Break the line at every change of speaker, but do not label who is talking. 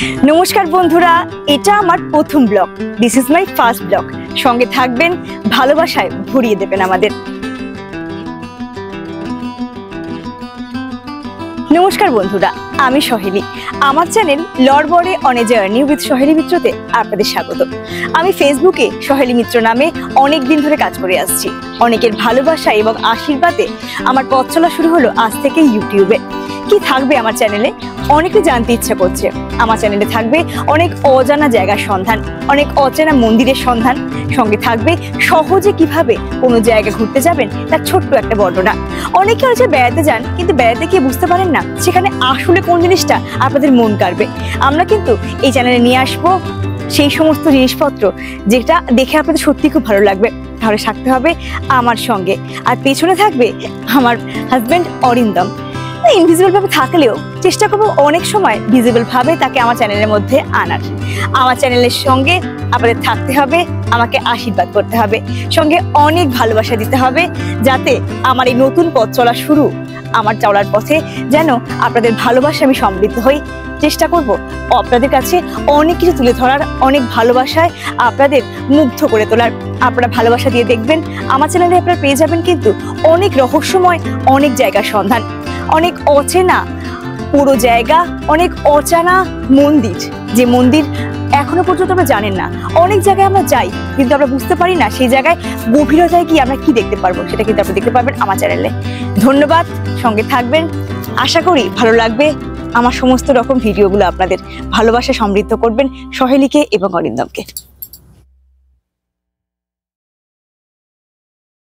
নমস্কার বন্ধুরা, এটা আমার প্রথম blog. This is my first blog. সঙ্গে থাকবেন, ভালোবাসায় ভরিয়ে দেবেন আমাদের। নমস্কার বন্ধুরা, আমি সহেলি। আমার চ্যানেল লড়বড়ে on a journey with Saheli মিত্রতে আপনাদের স্বাগত। আমি ফেসবুকে সহেলি মিত্র নামে অনেক দিন ধরে কাজ করে আসছি। অনেকের ভালোবাসা এবং আশীর্বাদে আমার পথ চলা শুরু হলো আজ থেকে ইউটিউবে। কি থাকবে আমার চ্যানেলে? অনেকে জানতে ইচ্ছা করছে। আমার চ্যানেলে থাকবে অনেক অজানা জায়গার সন্ধান, অনেক অচেনা মন্দিরের সন্ধান। সঙ্গে থাকবে সহজে কিভাবে কোনো জায়গা ঘুরতে যাবেন তার ছোট্ট একটা বর্ণনা। অনেকে হচ্ছে বেড়াতে যান, কিন্তু বেড়াতে গিয়ে বুঝতে পারেন না সেখানে আসলে কোন জিনিসটা আপনাদের মন কাড়বে। আমরা কিন্তু এই চ্যানেলে নিয়ে আসবো সেই সমস্ত জিনিসপত্র যেটা দেখে আপনাদের সত্যি খুব ভালো লাগবে। তাহলে থাকতে হবে আমার সঙ্গে, আর পেছনে থাকবে আমার হাজবেন্ড অরিন্দম। ইনভিজিবল ভাবে থাকলেও চেষ্টা করবো অনেক সময় ভিজিবল ভাবে তাকে আমার চ্যানেলের মধ্যে আনার। আমার চ্যানেলের সঙ্গে আপনাদের থাকতে হবে, আমাকে আশীর্বাদ করতে হবে, সঙ্গে অনেক ভালোবাসা দিতে হবে, যাতে আমার এই নতুন পথ চলা শুরু, আমার চলার পথে যেন আপনাদের ভালোবাসা আমি সমৃদ্ধ হই। চেষ্টা করব আপনাদের কাছে অনেক কিছু তুলে ধরার, অনেক ভালোবাসায় আপনাদের মুগ্ধ করে তোলার। আপনারা ভালোবাসা দিয়ে দেখবেন আমার চ্যানেলে আপনারা পেয়ে যাবেন কিন্তু অনেক রহস্যময় অনেক জায়গার সন্ধান, অনেক অচেনা পুরো জায়গা, অনেক অজানা মন্দির, যে মন্দির এখনো পর্যন্ত আমরা জানেন না। অনেক জায়গায় আমরা যাই কিন্তু আমরা বুঝতে পারি না সেই জায়গায় গভীরতায় কি আমরা কি দেখতে পারবো, সেটা কিন্তু আপনি দেখতে পারবেন আমার চ্যানেলে। ধন্যবাদ, সঙ্গে থাকবেন। আশা করি ভালো লাগবে আমার সমস্ত রকম ভিডিওগুলো। আপনাদের ভালোবাসা সমৃদ্ধ করবেন সহেলিকে এবং অরিন্দমকে।